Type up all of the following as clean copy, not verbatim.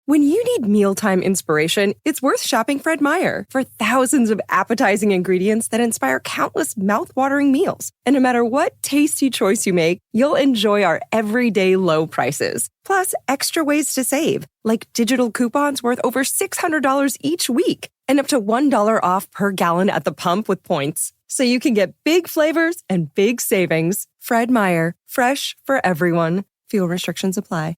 When you need mealtime inspiration, it's worth shopping Fred Meyer for thousands of appetizing ingredients that inspire countless mouth-watering meals. And no matter what tasty choice you make, you'll enjoy our everyday low prices. Plus, extra ways to save, like digital coupons worth over $600 each week and up to $1 off per gallon at the pump with points. So you can get big flavors and big savings. Fred Meyer, fresh for everyone. Fuel restrictions apply.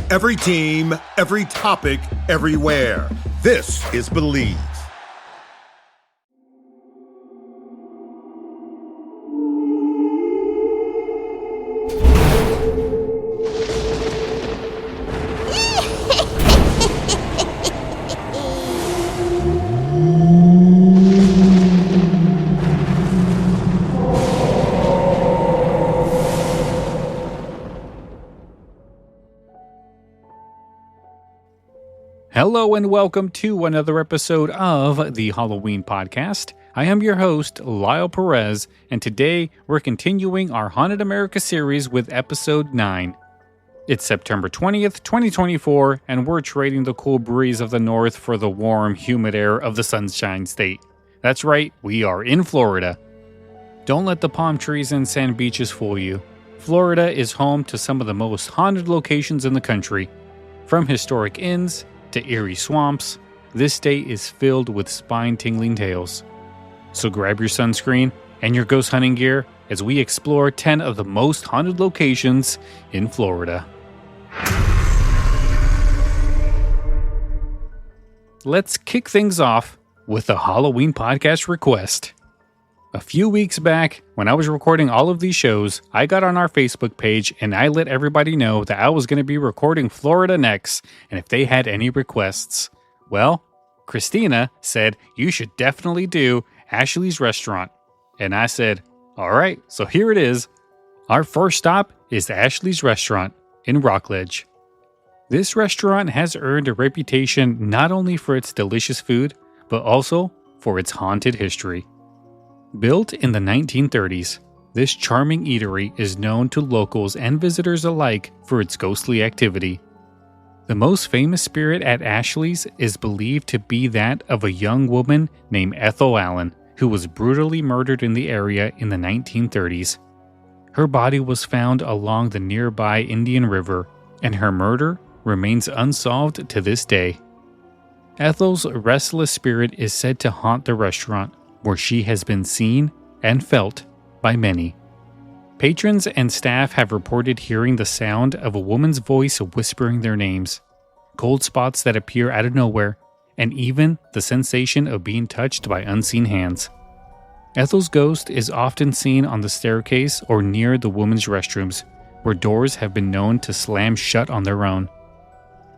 Every team, every topic, everywhere. This is Blvd. Hello and welcome to another episode of the Halloween podcast. I am your host, Lyle Perez, and today we're continuing our Haunted America series with episode 9. It's September 20th, 2024, and we're trading the cool breeze of the north for the warm, humid air of the Sunshine State. That's right, we are in Florida. Don't let the palm trees and sand beaches fool you. Florida is home to some of the most haunted locations in the country. From historic inns to eerie swamps, this state is filled with spine-tingling tales. So grab your sunscreen and your ghost hunting gear as we explore 10 of the most haunted locations in Florida. Let's kick things off with a Halloween podcast request. A few weeks back, when I was recording all of these shows, I got on our Facebook page and I let everybody know that I was going to be recording Florida next, and if they had any requests. Well, Christina said, you should definitely do Ashley's Restaurant. And I said, all right, so here it is. Our first stop is Ashley's Restaurant in Rockledge. This restaurant has earned a reputation not only for its delicious food, but also for its haunted history. Built in the 1930s, this charming eatery is known to locals and visitors alike for its ghostly activity. The most famous spirit at Ashley's is believed to be that of a young woman named Ethel Allen, who was brutally murdered in the area in the 1930s. Her body was found along the nearby Indian River, and her murder remains unsolved to this day. Ethel's restless spirit is said to haunt the restaurant, where she has been seen and felt by many. Patrons and staff have reported hearing the sound of a woman's voice whispering their names, cold spots that appear out of nowhere, and even the sensation of being touched by unseen hands. Ethel's ghost is often seen on the staircase or near the women's restrooms, where doors have been known to slam shut on their own.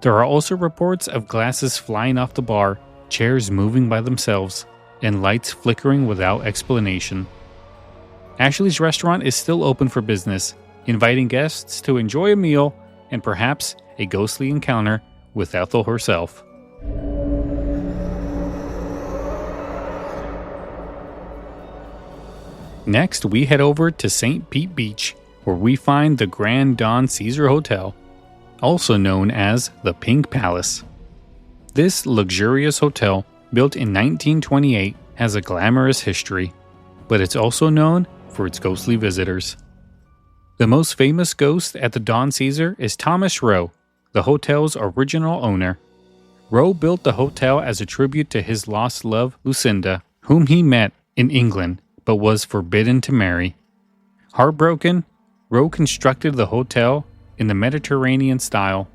There are also reports of glasses flying off the bar, chairs moving by themselves, and lights flickering without explanation. Ashley's Restaurant is still open for business, inviting guests to enjoy a meal and perhaps a ghostly encounter with Ethel herself. Next, we head over to St. Pete Beach, where we find the Grand Don CeSar Hotel, also known as the Pink Palace. This luxurious hotel, built in 1928, has a glamorous history, but it's also known for its ghostly visitors. The most famous ghost at the Don CeSar is Thomas Rowe, the hotel's original owner. Rowe built the hotel as a tribute to his lost love, Lucinda, whom he met in England but was forbidden to marry. Heartbroken, Rowe constructed the hotel in the Mediterranean style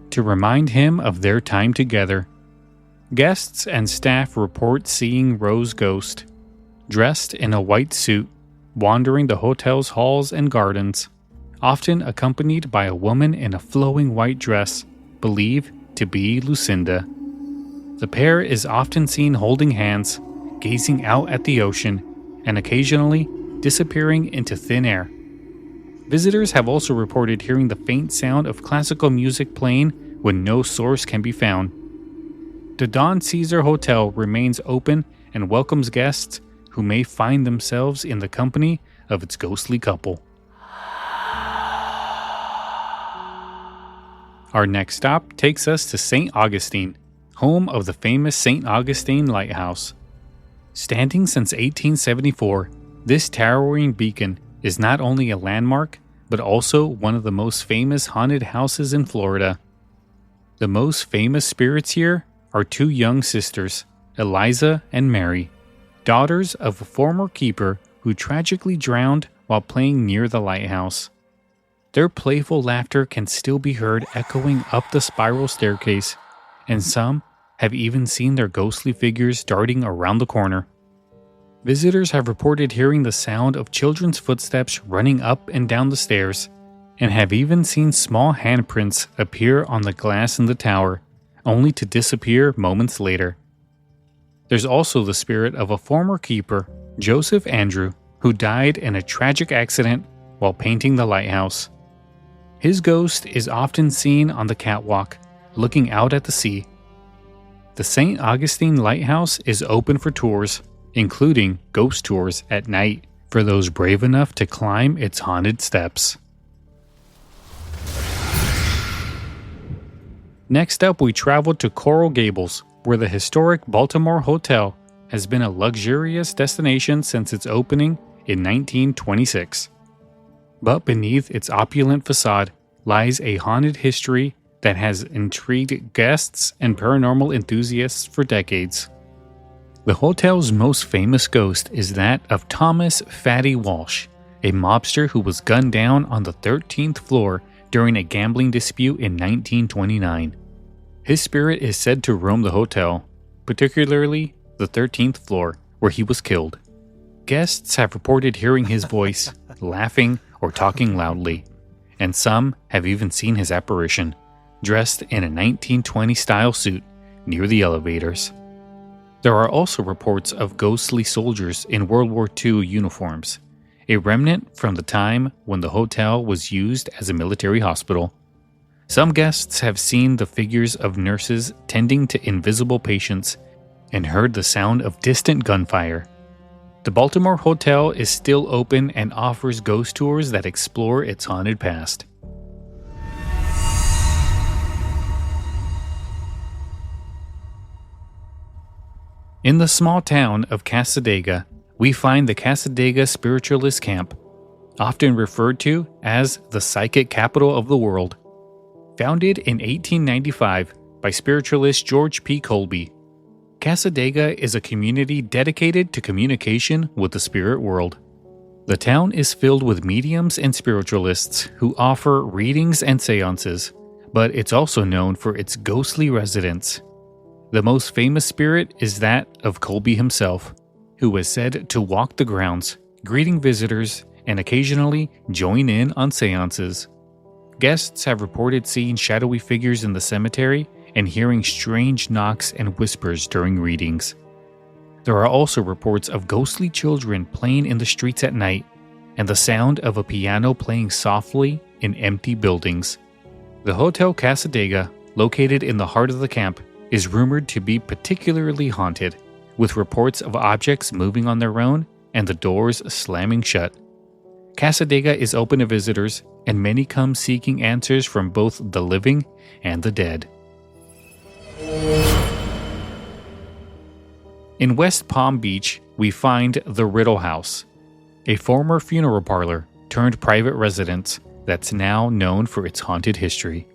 to remind him of their time together. Guests and staff report seeing Rowe's ghost, dressed in a white suit, wandering the hotel's halls and gardens, often accompanied by a woman in a flowing white dress, believed to be Lucinda. The pair is often seen holding hands, gazing out at the ocean, and occasionally disappearing into thin air. Visitors have also reported hearing the faint sound of classical music playing when no source can be found. The Don CeSar Hotel remains open and welcomes guests who may find themselves in the company of its ghostly couple. Our next stop takes us to St. Augustine, home of the famous St. Augustine Lighthouse. Standing since 1874, this towering beacon is not only a landmark, but also one of the most famous haunted houses in Florida. The most famous spirits here are two young sisters, Eliza and Mary, daughters of a former keeper who tragically drowned while playing near the lighthouse. Their playful laughter can still be heard echoing up the spiral staircase, and some have even seen their ghostly figures darting around the corner. Visitors have reported hearing the sound of children's footsteps running up and down the stairs, and have even seen small handprints appear on the glass in the tower, only to disappear moments later. There's also the spirit of a former keeper, Joseph Andrew, who died in a tragic accident while painting the lighthouse. His ghost is often seen on the catwalk, looking out at the sea. The St. Augustine Lighthouse is open for tours, including ghost tours at night for those brave enough to climb its haunted steps. Next up, we traveled to Coral Gables, where the historic Baltimore Hotel has been a luxurious destination since its opening in 1926. But beneath its opulent facade lies a haunted history that has intrigued guests and paranormal enthusiasts for decades. The hotel's most famous ghost is that of Thomas Fatty Walsh, a mobster who was gunned down on the 13th floor during a gambling dispute in 1929. His spirit is said to roam the hotel, particularly the 13th floor, where he was killed. Guests have reported hearing his voice, laughing or talking loudly, and some have even seen his apparition, dressed in a 1920-style suit near the elevators. There are also reports of ghostly soldiers in World War II uniforms, a remnant from the time when the hotel was used as a military hospital. Some guests have seen the figures of nurses tending to invisible patients and heard the sound of distant gunfire. The Baltimore Hotel is still open and offers ghost tours that explore its haunted past. In the small town of Cassadaga, we find the Cassadaga Spiritualist Camp, often referred to as the psychic capital of the world. Founded in 1895 by spiritualist George P. Colby, Cassadaga is a community dedicated to communication with the spirit world. The town is filled with mediums and spiritualists who offer readings and seances, but it's also known for its ghostly residents. The most famous spirit is that of Colby himself, who is said to walk the grounds, greeting visitors, and occasionally join in on seances. Guests have reported seeing shadowy figures in the cemetery and hearing strange knocks and whispers during readings. There are also reports of ghostly children playing in the streets at night and the sound of a piano playing softly in empty buildings. The Hotel Cassadaga, located in the heart of the camp, is rumored to be particularly haunted, with reports of objects moving on their own and the doors slamming shut. Cassadaga is open to visitors, and many come seeking answers from both the living and the dead. In West Palm Beach, we find the Riddle House, a former funeral parlor turned private residence that's now known for its haunted history.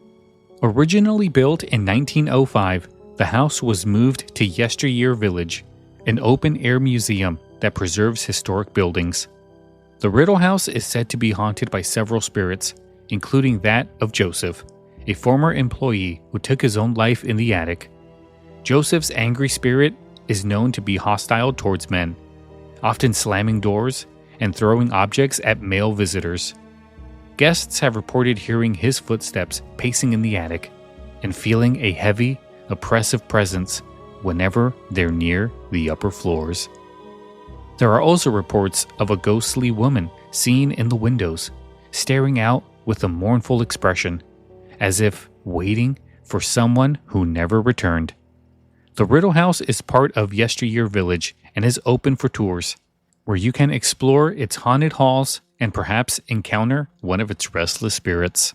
Originally built in 1905, the house was moved to Yesteryear Village, an open-air museum that preserves historic buildings. The Riddle House is said to be haunted by several spirits, including that of Joseph, a former employee who took his own life in the attic. Joseph's angry spirit is known to be hostile towards men, often slamming doors and throwing objects at male visitors. Guests have reported hearing his footsteps pacing in the attic and feeling a heavy, oppressive presence whenever they're near the upper floors. There are also reports of a ghostly woman seen in the windows, staring out with a mournful expression, as if waiting for someone who never returned. The Riddle House is part of Yesteryear Village and is open for tours, where you can explore its haunted halls and perhaps encounter one of its restless spirits.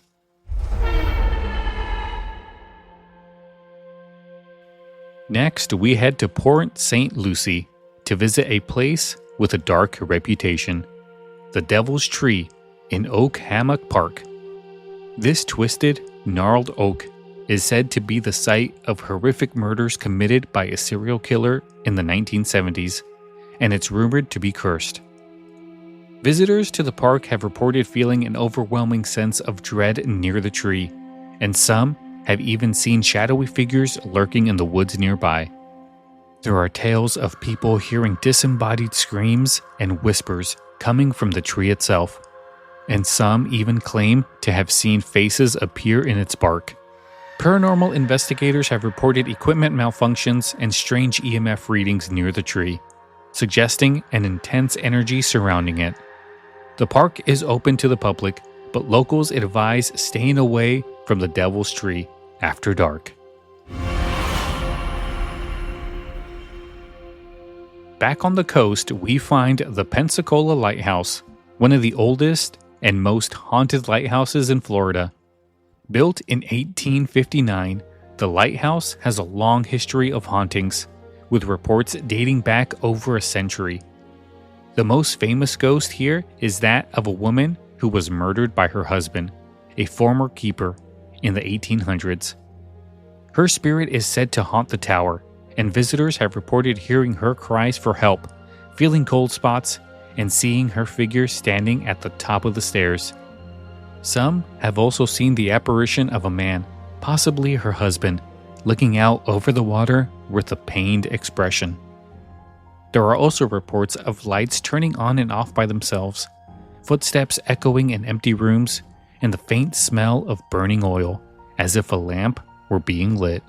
Next, we head to Port St. Lucie to visit a place with a dark reputation, the Devil's Tree in Oak Hammock Park. This twisted, gnarled oak is said to be the site of horrific murders committed by a serial killer in the 1970s, and it's rumored to be cursed. Visitors to the park have reported feeling an overwhelming sense of dread near the tree, and some have even seen shadowy figures lurking in the woods nearby. There are tales of people hearing disembodied screams and whispers coming from the tree itself, and some even claim to have seen faces appear in its bark. Paranormal investigators have reported equipment malfunctions and strange EMF readings near the tree, suggesting an intense energy surrounding it. The park is open to the public, but locals advise staying away from the Devil's Tree after dark. Back on the coast, we find the Pensacola Lighthouse, one of the oldest and most haunted lighthouses in Florida. Built in 1859, the lighthouse has a long history of hauntings, with reports dating back over a century. The most famous ghost here is that of a woman who was murdered by her husband, a former keeper, in the 1800s. Her spirit is said to haunt the tower, and visitors have reported hearing her cries for help, feeling cold spots, and seeing her figure standing at the top of the stairs. Some have also seen the apparition of a man, possibly her husband, looking out over the water with a pained expression. There are also reports of lights turning on and off by themselves, footsteps echoing in empty rooms, and the faint smell of burning oil, as if a lamp were being lit.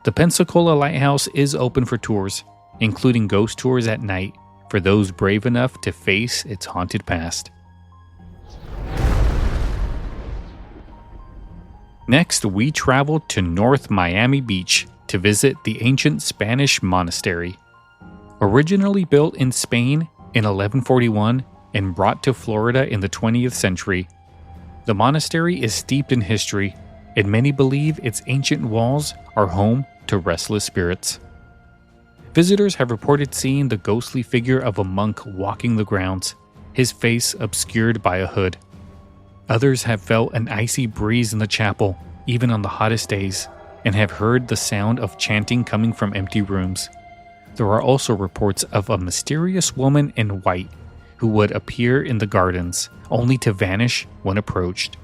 The Pensacola Lighthouse is open for tours, including ghost tours at night for those brave enough to face its haunted past. Next, we travel to North Miami Beach to visit the ancient Spanish monastery. Originally built in Spain in 1141 and brought to Florida in the 20th century, the monastery is steeped in history, and many believe its ancient walls are home to restless spirits. Visitors have reported seeing the ghostly figure of a monk walking the grounds, his face obscured by a hood. Others have felt an icy breeze in the chapel, even on the hottest days, and have heard the sound of chanting coming from empty rooms. There are also reports of a mysterious woman in white who would appear in the gardens, only to vanish when approached.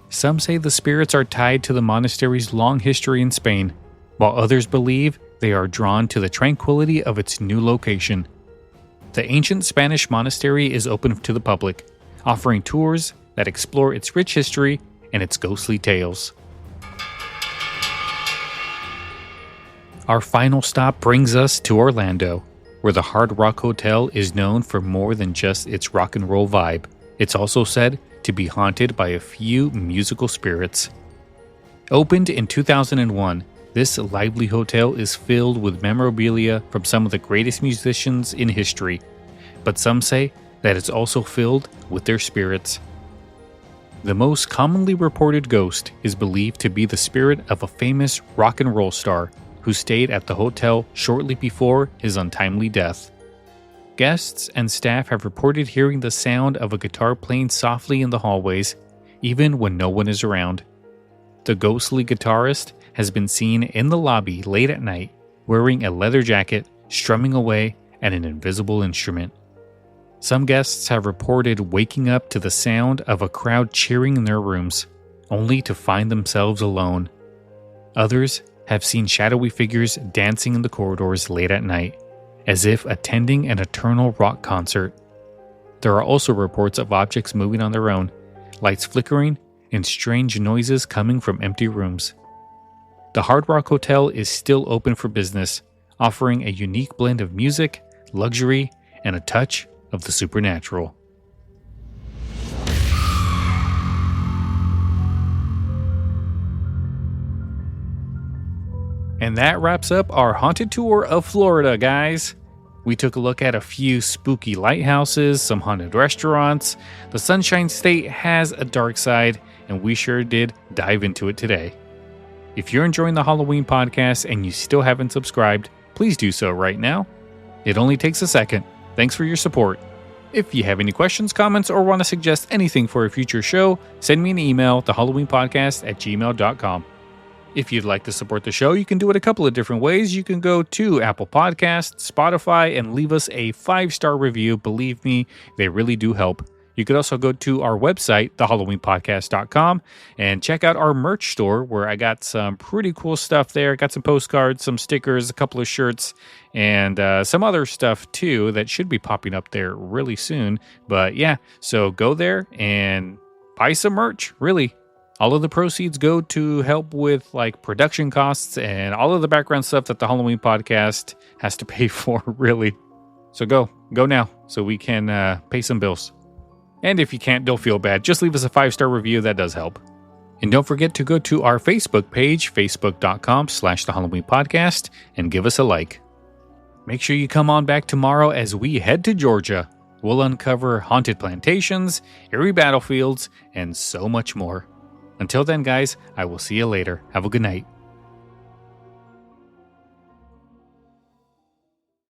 Some say the spirits are tied to the monastery's long history in Spain, while others believe they are drawn to the tranquility of its new location. The ancient Spanish monastery is open to the public, offering tours that explore its rich history and its ghostly tales. Our final stop brings us to Orlando, where the Hard Rock Hotel is known for more than just its rock and roll vibe. It's also said to be haunted by a few musical spirits. Opened in 2001, this lively hotel is filled with memorabilia from some of the greatest musicians in history, but some say that it's also filled with their spirits. The most commonly reported ghost is believed to be the spirit of a famous rock and roll star who stayed at the hotel shortly before his untimely death. Guests and staff have reported hearing the sound of a guitar playing softly in the hallways, even when no one is around. The ghostly guitarist has been seen in the lobby late at night, wearing a leather jacket, strumming away at an invisible instrument. Some guests have reported waking up to the sound of a crowd cheering in their rooms, only to find themselves alone. Others have seen shadowy figures dancing in the corridors late at night, as if attending an eternal rock concert. There are also reports of objects moving on their own, lights flickering, and strange noises coming from empty rooms. The Hard Rock Hotel is still open for business, offering a unique blend of music, luxury, and a touch of the supernatural. And that wraps up our haunted tour of Florida, guys. We took a look at a few spooky lighthouses, some haunted restaurants. The Sunshine State has a dark side, and we sure did dive into it today. If you're enjoying the Halloween podcast and you still haven't subscribed, please do so right now. It only takes a second. Thanks for your support. If you have any questions, comments, or want to suggest anything for a future show, send me an email to halloweenpodcast@gmail.com. If you'd like to support the show, you can do it a couple of different ways. You can go to Apple Podcasts, Spotify, and leave us a 5-star review. Believe me, they really do help. You could also go to our website, thehalloweenpodcast.com, and check out our merch store where I got some pretty cool stuff there. Got some postcards, some stickers, a couple of shirts, and some other stuff too that should be popping up there really soon. But yeah, so go there and buy some merch, really. All of the proceeds go to help with like production costs and all of the background stuff that the Halloween podcast has to pay for, really. So go now so we can pay some bills. And if you can't, don't feel bad. Just leave us a 5-star review. That does help. And don't forget to go to our Facebook page, facebook.com/The Halloween Podcast, and give us a like. Make sure you come on back tomorrow as we head to Georgia. We'll uncover haunted plantations, eerie battlefields, and so much more. Until then, guys, I will see you later. Have a good night.